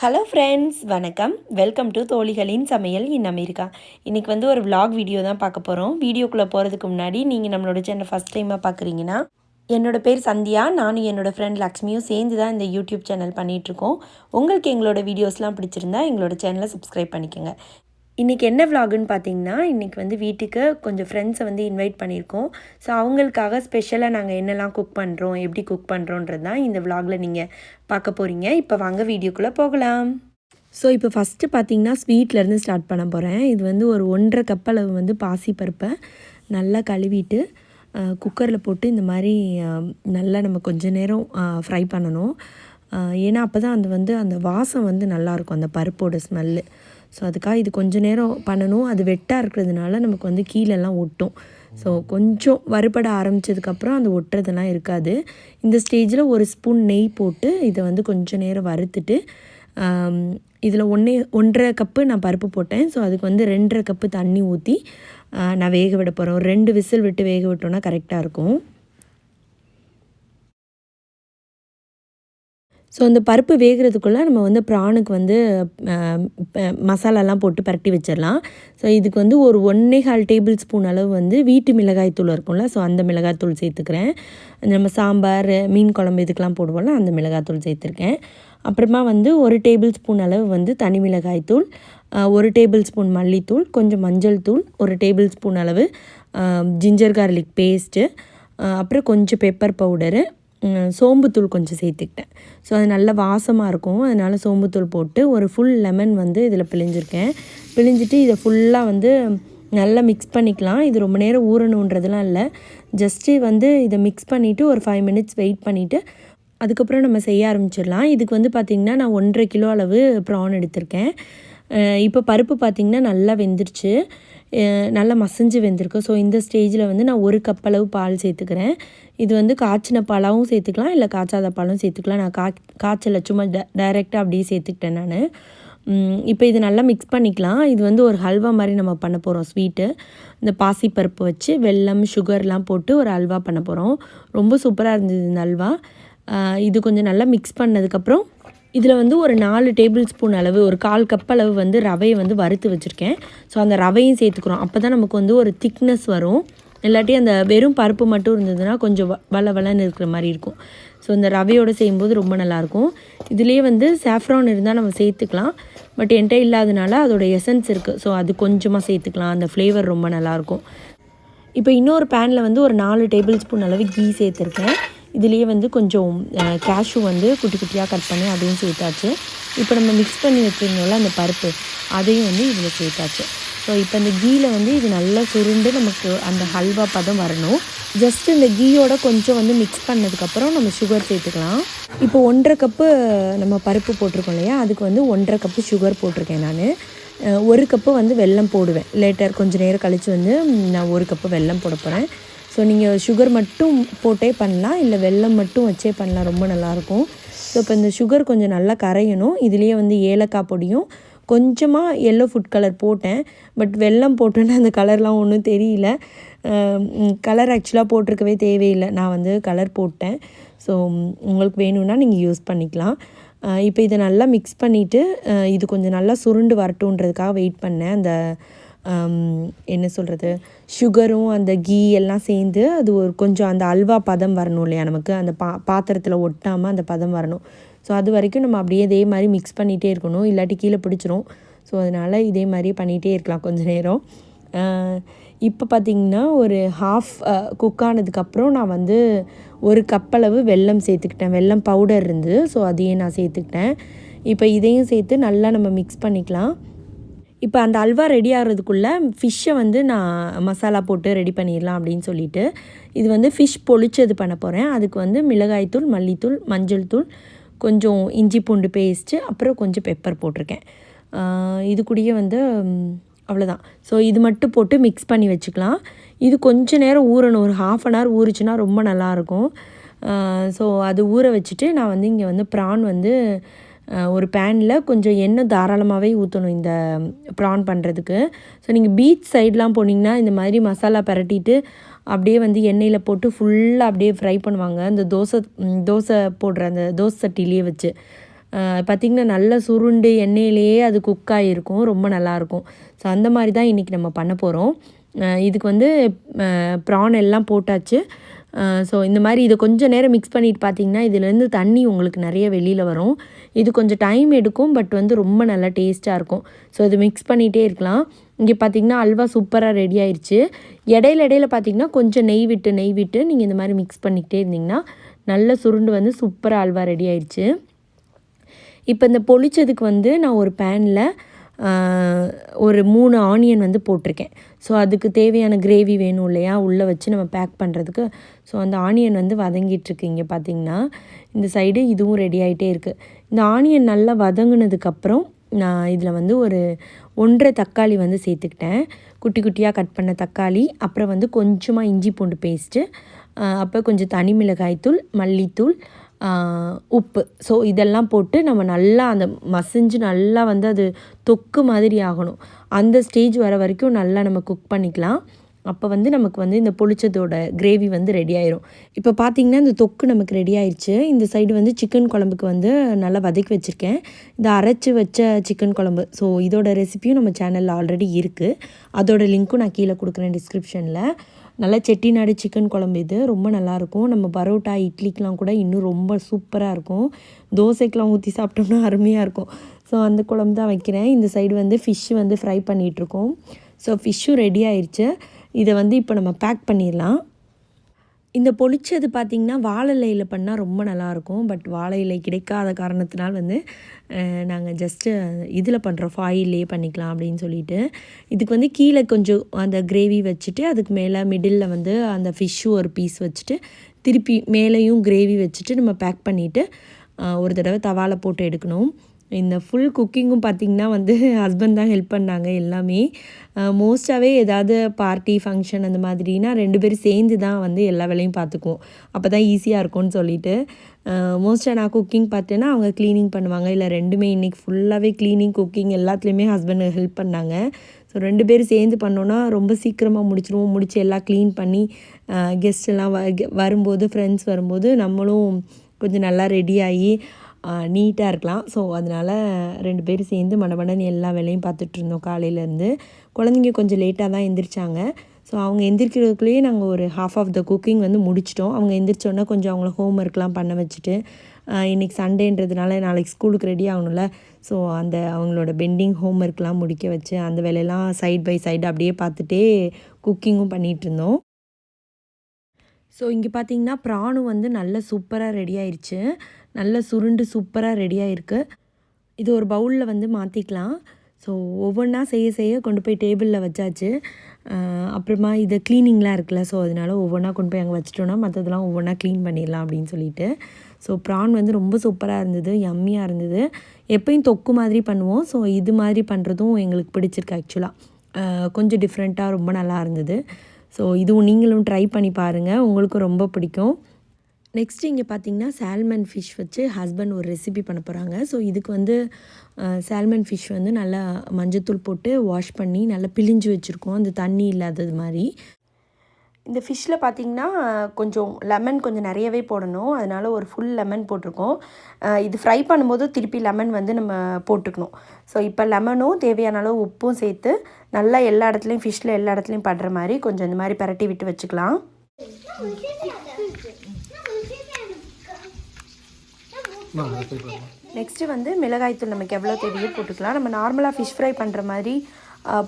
Hello friends, வணக்கம். Welcome to தோழிகளின் சமையல் in America. இன்றைக்கி வந்து ஒரு vlog வீடியோ தான் பார்க்க போகிறோம். வீடியோக்குள்ளே போகிறதுக்கு முன்னாடி நீங்கள் நம்மளோட சேனல் ஃபஸ்ட் டைமாக பார்க்குறீங்கன்னா, என்னோட பேர் சந்தியா. நானும் என்னோடய ஃப்ரெண்ட் லக்ஷ்மியும் சேர்ந்து தான் இந்த யூடியூப் சேனல் பண்ணிகிட்ருக்கோம். உங்களுக்கு எங்களோட வீடியோஸ்லாம் பிடிச்சிருந்தா எங்களோட சேனலை சப்ஸ்கிரைப் பண்ணிக்கோங்க. இன்றைக்கி என்ன விலாகுன்னு பார்த்தீங்கன்னா, இன்றைக்கி வந்து வீட்டுக்கு கொஞ்சம் ஃப்ரெண்ட்ஸை வந்து இன்வைட் பண்ணியிருக்கோம். ஸோ அவங்களுக்காக ஸ்பெஷலாக நாங்கள் என்னெல்லாம் குக் பண்ணுறோம், எப்படி குக் பண்ணுறோன்றது தான் இந்த விலாகில் நீங்கள் பார்க்க போகிறீங்க. இப்போ வாங்க வீடியோக்குள்ளே போகலாம். ஸோ இப்போ ஃபஸ்ட்டு பார்த்தீங்கன்னா ஸ்வீட்லேருந்து ஸ்டார்ட் பண்ண போகிறேன். இது வந்து ஒரு 1.5 கப் அளவு வந்து பாசிப்பருப்பை நல்லா கழுவிட்டு குக்கரில் போட்டு இந்த மாதிரி நல்லா நம்ம கொஞ்சம் நேரம் ஃப்ரை பண்ணணும். ஏன்னா அப்போ தான் அந்த வாசம் வந்து நல்லாயிருக்கும், அந்த பருப்போட ஸ்மெல்லு. ஸோ அதுக்காக இது கொஞ்சம் நேரம் பண்ணணும். அது வெட்டாக இருக்கிறதுனால நமக்கு வந்து கீழெல்லாம் ஒட்டும். ஸோ கொஞ்சம் வறுபட ஆரம்பித்ததுக்கப்புறம் அந்த ஒட்டுறதெல்லாம் இருக்காது. இந்த ஸ்டேஜில் ஒரு ஸ்பூன் நெய் போட்டு இதை வந்து கொஞ்சம் நேரம் வறுத்துட்டு இதில் 1.5 கப்பு நான் பருப்பு போட்டேன். ஸோ அதுக்கு வந்து 2.5 கப்பு தண்ணி ஊற்றி நான் வேக விட போகிறேன். ஒரு 2 விசில் விட்டு வேக விட்டோன்னா கரெக்டாக இருக்கும். ஸோ அந்த பருப்பு வேகிறதுக்குள்ளே நம்ம வந்து ப்ரானுக்கு வந்து மசாலாலாம் போட்டு பரட்டி வச்சிடலாம். ஸோ இதுக்கு வந்து ஒரு 1.25 டேபிள் ஸ்பூன் அளவு வந்து வீட்டு மிளகாய்த்தூள் இருக்கும்ல, ஸோ அந்த மிளகாய்த்தூள் சேர்த்துக்கிறேன். நம்ம சாம்பார், மீன் குழம்பு இதுக்கெலாம் போடுவோம்ல, அந்த மிளகாய்த்தூள் சேர்த்துருக்கேன். அப்புறமா வந்து 1 டேபிள் ஸ்பூன் அளவு வந்து தனி மிளகாய்த்தூள், 1 டேபிள் ஸ்பூன் மல்லித்தூள், கொஞ்சம் மஞ்சள் தூள், 1 டேபிள் ஸ்பூன் அளவு ஜிஞ்சர் கார்லிக் பேஸ்ட்டு, அப்புறம் கொஞ்சம் பெப்பர் பவுடரு, சோம்புத்தூள் கொஞ்சம் சேர்த்துக்கிட்டேன். ஸோ அது நல்ல வாசமாக இருக்கும், அதனால் சோம்புத்தூள் போட்டு ஒரு ஃபுல் லெமன் வந்து இதில் பிழிஞ்சிருக்கேன். பிழிஞ்சிட்டு இதை ஃபுல்லாக வந்து நல்லா மிக்ஸ் பண்ணிக்கலாம். இது ரொம்ப நேரம் ஊறணுன்றதுலாம் இல்லை, ஜஸ்ட்டு வந்து இதை மிக்ஸ் பண்ணிவிட்டு ஒரு 5 மினிட்ஸ் வெயிட் பண்ணிவிட்டு அதுக்கப்புறம் நம்ம செய்ய ஆரம்பிச்சிடலாம். இதுக்கு வந்து பார்த்திங்கன்னா நான் 1.5 கிலோ அளவு ப்ரான் எடுத்திருக்கேன். இப்போ பருப்பு பார்த்திங்கன்னா நல்லா வெந்துருச்சு, நல்லா மசிஞ்சு வெந்திருக்கு. ஸோ இந்த ஸ்டேஜில் வந்து நான் 1 கப் அளவு பால் சேர்த்துக்கிறேன். இது வந்து காய்ச்சின பாலாகவும் சேர்த்துக்கலாம், இல்லை காய்ச்சாத பாலும் சேர்த்துக்கலாம். நான் காய்ச்சலை சும்மா டைரெக்டாக அப்படியே சேர்த்துக்கிட்டேன் நான். இப்போ இது நல்லா மிக்ஸ் பண்ணிக்கலாம். இது வந்து ஒரு ஹல்வா மாதிரி நம்ம பண்ண போகிறோம். ஸ்வீட்டு இந்த பாசிப்பருப்பு வச்சு வெல்லம் சுகர்லாம் போட்டு ஒரு அல்வா பண்ண போகிறோம். ரொம்ப சூப்பராக இருந்தது இந்த அல்வா. இது கொஞ்சம் நல்லா மிக்ஸ் பண்ணதுக்கப்புறம் இதில் வந்து ஒரு 4 டேபிள் ஸ்பூன் அளவு, ஒரு 1/4 கப் அளவு வந்து ரவையை வந்து வறுத்து வச்சுருக்கேன். ஸோ அந்த ரவையும் சேர்த்துக்கிறோம். அப்போ தான் நமக்கு வந்து ஒரு திக்னஸ் வரும். இல்லாட்டி அந்த வெறும் பருப்பு மட்டும் இருந்ததுன்னா கொஞ்சம் வளன்னு இருக்கிற மாதிரி இருக்கும். ஸோ இந்த ரவையோடு செய்யும்போது ரொம்ப நல்லாயிருக்கும். இதுலேயே வந்து சாஃப்ரான் இருந்தால் நம்ம சேர்த்துக்கலாம், பட் என்கிட்ட இல்லாதனால அதோட எசன்ஸ் இருக்குது, ஸோ அது கொஞ்சமாக சேர்த்துக்கலாம். அந்த ஃப்ளேவர் ரொம்ப நல்லாயிருக்கும். இப்போ இன்னொரு பேனில் வந்து ஒரு 4 டேபிள் ஸ்பூன் அளவு கீ சேர்த்துருக்கேன். இதுலேயே வந்து கொஞ்சம் கேஷ்யூ வந்து குட்டி குட்டியாக கட் பண்ணி அதையும் சேர்த்தாச்சு. இப்போ நம்ம மிக்ஸ் பண்ணி வச்சுருந்தோம்ல அந்த பருப்பு, அதையும் வந்து இதில் சேர்த்தாச்சு. ஸோ இப்போ இந்த கீயில் வந்து இது நல்லா சுருண்டு நமக்கு அந்த ஹல்வா பதம் வரணும். ஜஸ்ட் இந்த கீயோட கொஞ்சம் வந்து மிக்ஸ் பண்ணதுக்கப்புறம் நம்ம சுகர் சேர்த்துக்கலாம். இப்போ 1.5 கப்பு நம்ம பருப்பு போட்டிருக்கோம் இல்லையா, அதுக்கு வந்து 1.5 கப்பு சுகர் போட்டிருக்கேன் நான். 1 கப்பு வந்து வெல்லம் போடுவேன் லேட்டர், கொஞ்சம் நேரம் கழித்து வந்து நான் 1 கப்பு வெல்லம் போட போகிறேன். ஸோ நீங்கள் சுகர் மட்டும் போட்டே பண்ணலாம், இல்லை வெல்லம் மட்டும் வச்சே பண்ணலாம், ரொம்ப நல்லாயிருக்கும். ஸோ இப்போ இந்த சுகர் கொஞ்சம் நல்லா கரையணும். இதுலேயே வந்து ஏலக்காய் பொடியும் கொஞ்சமாக எல்லோ ஃபுட் கலர் போட்டேன், பட் வெல்லம் போட்டோன்னா அந்த கலர்லாம் ஒன்றும் தெரியல. கலர் ஆக்சுவலாக போட்டிருக்கவே தேவையில்லை, நான் வந்து கலர் போட்டேன். ஸோ உங்களுக்கு வேணும்னா நீங்கள் யூஸ் பண்ணிக்கலாம். இப்போ இதை நல்லா மிக்ஸ் பண்ணிவிட்டு இது கொஞ்சம் நல்லா சுருண்டு வரட்டுன்றதுக்காக வெயிட் பண்ணேன். அந்த என்ன சொல்கிறது, சுகரும் அந்த கீ எல்லாம் சேர்ந்து அது ஒரு கொஞ்சம் அந்த அல்வா பதம் வரணும் இல்லையா, நமக்கு அந்த பாத்திரத்தில் ஒட்டாமல் அந்த பதம் வரணும். ஸோ அது வரைக்கும் நம்ம அப்படியே இதே மாதிரி மிக்ஸ் பண்ணிகிட்டே இருக்கணும், இல்லாட்டி கீழே பிடிச்சிரும். ஸோ அதனால் இதே மாதிரி பண்ணிகிட்டே இருக்கலாம் கொஞ்சம் நேரம். இப்போ பார்த்திங்கன்னா ஒரு ஹாஃப் குக் ஆனதுக்கப்புறம் நான் வந்து 1 கப் அளவு வெல்லம் சேர்த்துக்கிட்டேன். வெல்லம் பவுடர் இருந்தது, ஸோ அதையும் நான் சேர்த்துக்கிட்டேன். இப்போ இதையும் சேர்த்து நல்லா நம்ம மிக்ஸ் பண்ணிக்கலாம். இப்போ அந்த அல்வா ரெடி ஆகிறதுக்குள்ளே ஃபிஷ்ஷை வந்து நான் மசாலா போட்டு ரெடி பண்ணிடலாம் அப்படின்னு சொல்லிட்டு இது வந்து ஃபிஷ் பொளிச்சது பண்ண போகிறேன். அதுக்கு வந்து மிளகாய்த்தூள், மல்லித்தூள், மஞ்சள் தூள், கொஞ்சம் இஞ்சி பூண்டு பேஸ்ட்டு, அப்புறம் கொஞ்சம் பெப்பர் போட்டிருக்கேன். இது கூடயே வந்து அவ்வளோதான். ஸோ இது மட்டும் போட்டு மிக்ஸ் பண்ணி வச்சுக்கலாம். இது கொஞ்சம் நேரம் ஊறணும், ஒரு 1/2 அன் ஹவர் ஊறிச்சுன்னா ரொம்ப நல்லாயிருக்கும். ஸோ அது ஊற வச்சுட்டு நான் வந்து இங்கே வந்து ப்ரான் வந்து ஒரு பேனில் கொஞ்சம் எண்ணெய் தாராளமாகவே ஊற்றணும் இந்த ப்ரான் பண்ணுறதுக்கு. ஸோ நீங்கள் பீச் சைட்லாம் போனீங்கன்னா இந்த மாதிரி மசாலா பரட்டிட்டு அப்படியே வந்து எண்ணெயில் போட்டு ஃபுல்லாக அப்படியே ஃப்ரை பண்ணுவாங்க, அந்த தோசை போடுற அந்த தோசை சட்டிலேயே வச்சு. பார்த்திங்கன்னா நல்லா சுருண்டு எண்ணெயிலேயே அது குக் ஆகிருக்கும், ரொம்ப நல்லாயிருக்கும். ஸோ அந்த மாதிரி தான் இன்றைக்கி நம்ம பண்ண போகிறோம். இதுக்கு வந்து ப்ரான் எல்லாம் போட்டாச்சு. ஸோ இந்த மாதிரி இதை கொஞ்சம் நேரம் மிக்ஸ் பண்ணிட்டு பார்த்திங்கன்னா இதுலேருந்து தண்ணி உங்களுக்கு நிறைய வெளியில் வரும். இது கொஞ்சம் டைம் எடுக்கும், பட் வந்து ரொம்ப நல்லா டேஸ்ட்டாக இருக்கும். ஸோ இது மிக்ஸ் பண்ணிகிட்டே இருக்கலாம். இங்கே பார்த்திங்கன்னா அல்வா சூப்பராக ரெடி ஆயிடுச்சு. இடையில பார்த்திங்கன்னா கொஞ்சம் நெய் விட்டு நீங்கள் இந்த மாதிரி மிக்ஸ் பண்ணிக்கிட்டே இருந்திங்கன்னா நல்ல சுருண்டு வந்து சூப்பராக அல்வா ரெடி ஆயிடுச்சு. இப்போ இந்த பொளிச்சதுக்கு வந்து நான் ஒரு பேனில் ஒரு 3 ஆனியன் வந்து போட்டிருக்கேன். ஸோ அதுக்கு தேவையான கிரேவி வேணும் இல்லையா, உள்ளே வச்சு நம்ம பேக் பண்ணுறதுக்கு. ஸோ அந்த ஆனியன் வந்து வதங்கிட்டுருக்கு. இங்கே பார்த்திங்கன்னா இந்த சைடு இதுவும் ரெடி ஆகிட்டே இருக்குது. இந்த ஆனியன் நல்லா வதங்கினதுக்கப்புறம் நான் இதில் வந்து ஒரு 1.5 தக்காளி வந்து சேர்த்துக்கிட்டேன். குட்டி குட்டியாக கட் பண்ண தக்காளி, அப்புறம் வந்து கொஞ்சமாக இஞ்சி பூண்டு பேஸ்ட்டு, அப்புறம் கொஞ்சம் தனி மிளகாய்த்தூள், மல்லித்தூள், உப்பு. ஸோ இதெல்லாம் போட்டு நம்ம நல்லா அந்த மசிஞ்சு நல்லா வந்து அது தொக்கு மாதிரி ஆகணும். அந்த ஸ்டேஜ் வர வரைக்கும் நல்லா நம்ம குக் பண்ணிக்கலாம். அப்போ வந்து நமக்கு வந்து இந்த புளிச்சதோட கிரேவி வந்து ரெடி ஆயிரும். இப்போ பார்த்திங்கன்னா இந்த தொக்கு நமக்கு ரெடி ஆயிடுச்சு. இந்த சைடு வந்து சிக்கன் குழம்புக்கு வந்து நல்லா வதக்கி வச்சுருக்கேன். இந்த அரைச்சி வச்ச சிக்கன் குழம்பு. ஸோ இதோட ரெசிபியும் நம்ம சேனலில் ஆல்ரெடி இருக்குது. அதோட லிங்க்கும் நான் கீழே கொடுக்குறேன் டிஸ்கிரிப்ஷனில். நல்லா செட்டிநாடு சிக்கன் குழம்பு இது ரொம்ப நல்லாயிருக்கும். நம்ம பரோட்டா இட்லிக்கெலாம் கூட இன்னும் ரொம்ப சூப்பராக இருக்கும். தோசைக்கெலாம் ஊற்றி சாப்பிட்டோம்னா அருமையாக இருக்கும். ஸோ அந்த குழம்பு தான் வைக்கிறேன். இந்த சைடு வந்து ஃபிஷ் வந்து ஃப்ரை பண்ணிகிட்ருக்கோம். ஸோ ஃபிஷ்ஷும் ரெடி ஆயிடுச்சு. இதை வந்து இப்போ நம்ம பேக் பண்ணிடலாம். இந்த பொளிச்சது பார்த்திங்கன்னா வாழை இலையில் பண்ணால் ரொம்ப நல்லாயிருக்கும். பட் வாழை இலை கிடைக்காத காரணத்தினால் வந்து நாங்கள் ஜஸ்ட்டு இதில் பண்ணுறோம், ஃபாயிலே பண்ணிக்கலாம் அப்படின்னு சொல்லிட்டு. இதுக்கு வந்து கீழே கொஞ்சம் அந்த கிரேவி வச்சுட்டு அதுக்கு மேலே மிடில் வந்து அந்த ஃபிஷ்ஷு ஒரு பீஸ் வச்சுட்டு திருப்பி மேலேயும் கிரேவி வச்சுட்டு நம்ம பேக் பண்ணிவிட்டு ஒரு தடவை தவாவில் போட்டு எடுக்கணும். இந்த ஃபுல் குக்கிங்கும் பார்த்திங்கன்னா வந்து ஹஸ்பண்ட் தான் ஹெல்ப் பண்ணாங்க எல்லாமே. மோஸ்ட்டாகவே ஏதாவது பார்ட்டி ஃபங்க்ஷன் அந்த மாதிரினா 2 பேரும் சேர்ந்து தான் வந்து எல்லா வேலையும் பார்த்துக்குவோம். அப்போ தான் ஈஸியாக இருக்கும்னு சொல்லிட்டு மோஸ்ட்டாக நான் குக்கிங் பார்த்தேன்னா அவங்க க்ளீனிங் பண்ணுவாங்க. இல்லை 2மே இன்றைக்கி ஃபுல்லாகவே க்ளீனிங் குக்கிங் எல்லாத்துலேயுமே ஹஸ்பண்ட் ஹெல்ப் பண்ணாங்க. ஸோ 2 பேரும் சேர்ந்து பண்ணோன்னா ரொம்ப சீக்கிரமாக முடிச்சிடுவோம். முடித்து எல்லாம் க்ளீன் பண்ணி கெஸ்ட் எல்லாம் வரும்போது, ஃப்ரெண்ட்ஸ் வரும்போது நம்மளும் கொஞ்சம் நல்லா ரெடியாகி நீட்டாக இருக்கலாம். ஸோ அதனால் 2 பேரும் சேர்ந்து மடமடன்னு எல்லா வேலையும் பார்த்துட்ருந்தோம் காலையிலேருந்து. குழந்தைங்க கொஞ்சம் லேட்டாக தான் எந்திரிச்சாங்க. ஸோ அவங்க எந்திரிக்கிறதுக்குள்ளேயே நாங்கள் ஒரு ஹாஃப் ஆஃப் த குக்கிங் வந்து முடிச்சிட்டோம். அவங்க எந்திரிச்சோன்னா கொஞ்சம் அவங்கள ஹோம் ஒர்க்லாம் பண்ண வச்சுட்டு இன்றைக்கி சண்டேன்றதுனால நாளைக்கு ஸ்கூலுக்கு ரெடி ஆகணும்ல. ஸோ அந்த அவங்களோட பெண்டிங் ஹோம் ஒர்க்லாம் முடிக்க வச்சு அந்த வேலையெல்லாம் சைட் பை சைடு அப்படியே பார்த்துட்டே குக்கிங்கும் பண்ணிகிட்ருந்தோம். ஸோ இங்கே பார்த்திங்கன்னா ப்ரானும் வந்து நல்ல சூப்பராக ரெடி ஆயிடுச்சு. நல்ல சுருண்டு சூப்பராக ரெடி ஆகிருக்கு. இது ஒரு பவுலில் வந்து மாற்றிக்கலாம். ஸோ ஒவ்வொன்றா செய்ய கொண்டு போய் டேபிளில் வச்சாச்சு. அப்புறமா இது க்ளீனிங்லாம் இருக்குல்ல, ஸோ அதனால் ஒவ்வொன்றா கொண்டு போய் அங்கே வச்சிட்டோன்னா மற்றதெல்லாம் ஒவ்வொன்றா க்ளீன் பண்ணிடலாம் அப்படின்னு சொல்லிட்டு. ஸோ ப்ரான் வந்து ரொம்ப சூப்பராக இருந்தது, யம்மியாக இருந்தது. எப்பயும் தொக்கு மாதிரி பண்ணுவோம். ஸோ இது மாதிரி பண்ணுறதும் எங்களுக்கு பிடிச்சிருக்கு ஆக்சுவலாக. கொஞ்சம் டிஃப்ரெண்ட்டாக ரொம்ப நல்லா இருந்தது. ஸோ இதுவும் நீங்களும் ட்ரை பண்ணி பாருங்கள், உங்களுக்கும் ரொம்ப பிடிக்கும். நெக்ஸ்ட்டு இங்கே பார்த்திங்கன்னா சால்மன் ஃபிஷ் வச்சு ஹஸ்பண்ட் ஒரு ரெசிபி பண்ண போகிறாங்க. ஸோ இதுக்கு வந்து சால்மன் ஃபிஷ் வந்து நல்லா மஞ்சத்தூள் போட்டு வாஷ் பண்ணி நல்லா பிழிஞ்சு வச்சுருக்கோம், அந்த தண்ணி இல்லாதது மாதிரி. இந்த ஃபிஷ்ஷில் பார்த்திங்கன்னா கொஞ்சம் லெமன் கொஞ்சம் நிறையவே போடணும். அதனால் ஒரு ஃபுல் லெமன் போட்டிருக்கோம். இது ஃப்ரை பண்ணும்போது திருப்பி லெமன் வந்து நம்ம போட்டுக்கணும். ஸோ இப்போ லெமனும் தேவையான அளவு உப்பும் சேர்த்து நல்லா எல்லா இடத்துலையும் ஃபிஷ்ஷில் எல்லா இடத்துலையும் படுற மாதிரி கொஞ்சம் இந்த மாதிரி பரட்டி விட்டு வச்சுக்கலாம். நெக்ஸ்ட்டு வந்து மிளகாய்த்தூள் நமக்கு எவ்வளோ தேவையோ போட்டுக்கலாம். நம்ம நார்மலாக ஃபிஷ் ஃப்ரை பண்ணுற மாதிரி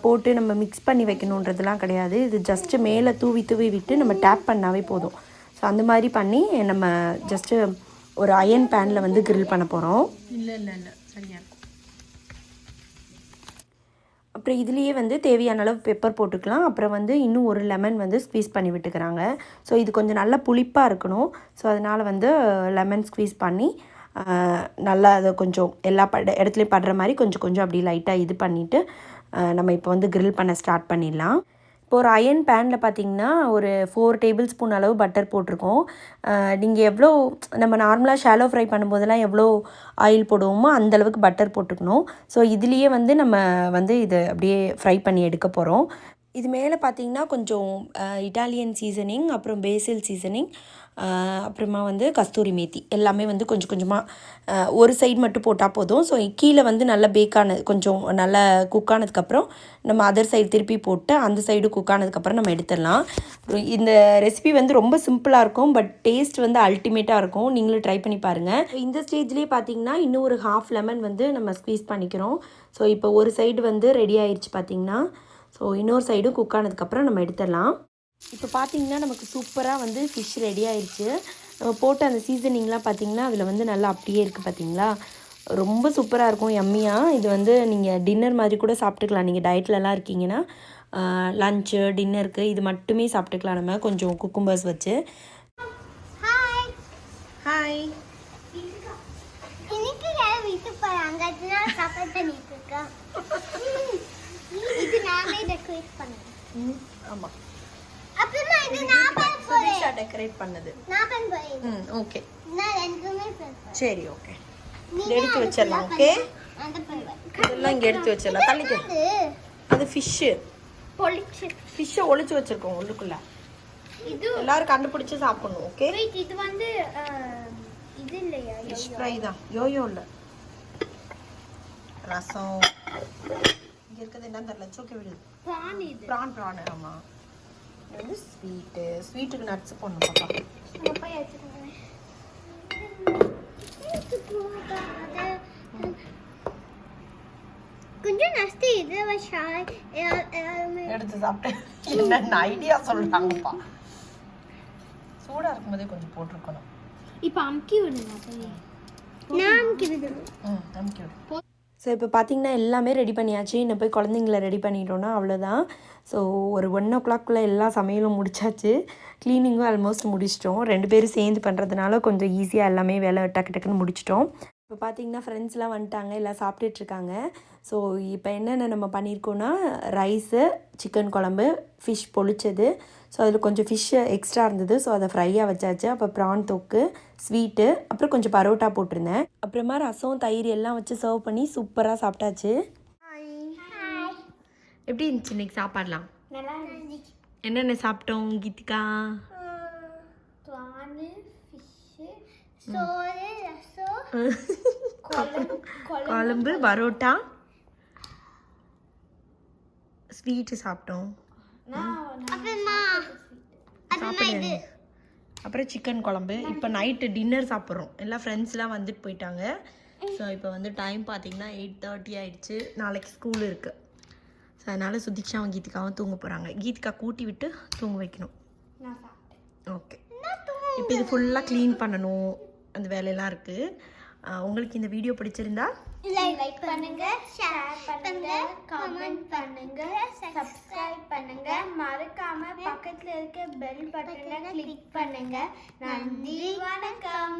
போட்டு நம்ம மிக்ஸ் பண்ணி வைக்கணுன்றதுலாம் கிடையாது. இது ஜஸ்ட்டு மேலே தூவி விட்டு நம்ம டேப் பண்ணாவே போதும். ஸோ அந்த மாதிரி பண்ணி நம்ம ஜஸ்ட்டு ஒரு அயன் பேனில் வந்து கிரில் பண்ண போகிறோம். இல்லை சரியாக இருக்கும். அப்புறம் இதுலேயே வந்து தேவையான அளவு பெப்பர் போட்டுக்கலாம். அப்புறம் வந்து இன்னும் ஒரு லெமன் வந்து ஸ்க்வீஸ் பண்ணி விட்டுக்கிறாங்க. ஸோ இது கொஞ்சம் நல்லா புளிப்பாக இருக்கணும். ஸோ அதனால் வந்து லெமன் ஸ்க்வீஸ் பண்ணி நல்லா அதை கொஞ்சம் எல்லா இடத்துலையும் படுற மாதிரி கொஞ்சம் அப்படி லைட்டாக இது பண்ணிவிட்டு நம்ம இப்போ வந்து கிரில் பண்ண ஸ்டார்ட் பண்ணிடலாம். இப்போ ஒரு அயன் பேனில் பார்த்திங்கன்னா ஒரு 4 டேபிள் ஸ்பூன் அளவு பட்டர் போட்டிருக்கோம். நீங்கள் எவ்வளோ நம்ம நார்மலாக ஷாலோ ஃப்ரை பண்ணும்போதெல்லாம் எவ்வளோ ஆயில் போடுவோமோ அந்தளவுக்கு பட்டர் போட்டுக்கணும். ஸோ இதுலேயே வந்து நம்ம வந்து இதை அப்படியே ஃப்ரை பண்ணி எடுக்க போகிறோம். இது மேலே பார்த்தீங்கன்னா கொஞ்சம் இட்டாலியன் சீசனிங், அப்புறம் பேசில் சீசனிங், அப்புறமா வந்து கஸ்தூரி மேத்தி எல்லாமே வந்து கொஞ்சம் கொஞ்சமாக ஒரு சைடு மட்டும் போட்டால் போதும். ஸோ கீழே வந்து நல்லா பேக்கானது கொஞ்சம் நல்லா குக் ஆனதுக்கப்புறம் நம்ம அதர் சைடு திருப்பி போட்டு அந்த சைடு குக் ஆனதுக்கப்புறம் நம்ம எடுத்துடலாம். இந்த ரெசிபி வந்து ரொம்ப சிம்பிளாக இருக்கும், பட் டேஸ்ட் வந்து அல்டிமேட்டாக இருக்கும். நீங்களும் ட்ரை பண்ணி பாருங்கள். இந்த ஸ்டேஜ்லேயே பார்த்தீங்கன்னா இன்னும் ஒரு ஹாஃப் லெமன் வந்து நம்ம ஸ்க்வீஸ் பண்ணிக்கிறோம். ஸோ இப்போ ஒரு சைடு வந்து ரெடி ஆயிடுச்சு பார்த்தீங்கன்னா. ஸோ இன்னொரு சைடும் குக் ஆனதுக்கப்புறம் நம்ம எடுத்துடலாம். இப்போ பார்த்தீங்கன்னா நமக்கு சூப்பராக வந்து ஃபிஷ் ரெடி ஆயிடுச்சு. நம்ம போட்ட அந்த சீசனிங்லாம் பார்த்தீங்கன்னா அதில் வந்து நல்லா அப்படியே இருக்குது பார்த்தீங்களா. ரொம்ப சூப்பராக இருக்கும், யம்மியாக. இது வந்து நீங்கள் டின்னர் மாதிரி கூட சாப்பிட்டுக்கலாம். நீங்கள் டயட்லலாம் இருக்கீங்கன்னா லஞ்சு டின்னருக்கு இது மட்டுமே சாப்பிட்டுக்கலாம் நம்ம கொஞ்சம் குக்கும்பர்ஸ் வச்சு. ஹாய். இது நானே டெக்கரேட் பண்ணேன். ஆமா, அப்புறமா இது நான் சுதீஷா டெக்கரேட் பண்ணது. நான் பண்ணேன். ஓகே, நான் ரெண்டுமே பண்ணேன். சரி, ஓகே. எடுத்து வச்சிடலாம். ஓகே, அந்த பண்ணுவேன். இதெல்லாம் இங்கே எடுத்து வச்சிடலாம். தள்ளிக்க. அது ஃபிஷ்ஷு. பொலிச்சு ஃபிஷ்ஷை ஒளிச்சு வச்சிருக்கோம் உள்ளுக்குள்ள. இது எல்லாரும் கண்டுபிடிச்சு சாப்பிடணும். ஓகே, வெயிட், இது வந்து இது இல்லையா? ஃபிஷ் ஃப்ரை தான், யோயோ இல்லை. ரசம் இங்கே இருக்கிறது என்னன்னு தெரியல. சோக்கே விடுது. ப்ரான். இது ப்ரான். ஆமாம். இது வந்து ஸ்வீட்டுக்கு நட்ஸ் போடணும் பாப்பா. அப்பா ஏத்துறேன். கொஞ்சம் நஸ்தி இது வச்சா எடுத்து சாப்பிட்டேன். என்ன ஐடியா சொல்றாங்கப்பா. சூடா இருக்கும்போதே கொஞ்சம் போட்டிருக்கணும். இப்போ அமுக்கி விடுங்க. நான் அமுக்கி விடுறேன். அமுக்கி விடு. ஸோ இப்போ பார்த்தீங்கன்னா எல்லாமே ரெடி பண்ணியாச்சு. இன்னும் போய் குழந்தைங்கள ரெடி பண்ணிட்டோன்னா அவ்வளோதான். ஸோ ஒரு 1 o'clock எல்லா சமையலும் முடிச்சாச்சு. க்ளீனிங்கும் ஆல்மோஸ்ட் முடிச்சிட்டோம். 2 பேரும் சேர்ந்து பண்ணுறதுனால கொஞ்சம் ஈஸியாக எல்லாமே வேலை டக்கு டக்குன்னு முடிச்சிட்டோம். இப்போ பார்த்தீங்கன்னா ஃப்ரெண்ட்ஸ்லாம் வந்துட்டாங்க, எல்லாம் சாப்பிட்டுட்ருக்காங்க. ஸோ இப்போ என்னென்ன நம்ம பண்ணியிருக்கோன்னா ரைஸு, சிக்கன் குழம்பு, ஃபிஷ் பொழிச்சது. ஸோ அதில் கொஞ்சம் ஃபிஷ்ஷு எக்ஸ்ட்ரா இருந்தது, ஸோ அதை ஃப்ரையாக வச்சாச்சு. அப்போ ப்ரான் தொக்கு, ஸ்வீட்டு, அப்புறம் கொஞ்சம் பரோட்டா போட்டிருந்தேன். அப்புறமா ரசம், தயிர் எல்லாம் வச்சு சர்வ் பண்ணி சூப்பராக சாப்பிட்டாச்சு. எப்படி இருந்துச்சு இன்னைக்கு சாப்பாடலாம்? நல்லா இருந்துச்சு. என்னென்ன சாப்பிட்டோம் கீதிகா? ப்ரான், ஃபிஷ், சோறு, ரசம், குழம்பு, பரோட்டா, ஸ்வீட்டு சாப்பிட்டோம். அப்புறம் சிக்கன் குழம்பு. இப்போ நைட்டு டின்னர் சாப்பிட்றோம். எல்லா ஃப்ரெண்ட்ஸ்லாம் வந்துட்டு போயிட்டாங்க. ஸோ இப்போ வந்து டைம் பார்த்தீங்கன்னா 8:30 ஆகிடுச்சு. நாளைக்கு ஸ்கூல் இருக்குது. ஸோ அதனால் சுதீக்ஷாவும் கீதிகாவும் தூங்க போகிறாங்க. கீதிகா கூட்டி விட்டு தூங்க வைக்கணும். ஓகே, இப்போ இது ஃபுல்லாக க்ளீன் பண்ணணும், அந்த வேலையெல்லாம் இருக்குது. உங்களுக்கு இந்த வீடியோ பிடிச்சிருந்தா லைக் பண்ணுங்க, ஷேர் பண்ணுங்க, கமெண்ட் பண்ணுங்க, சப்ஸ்கிரைப் பண்ணுங்க. மறக்காம பக்கத்துல இருக்க பெல் பட்டனை கிளிக் பண்ணுங்க. நன்றி, வணக்கம்.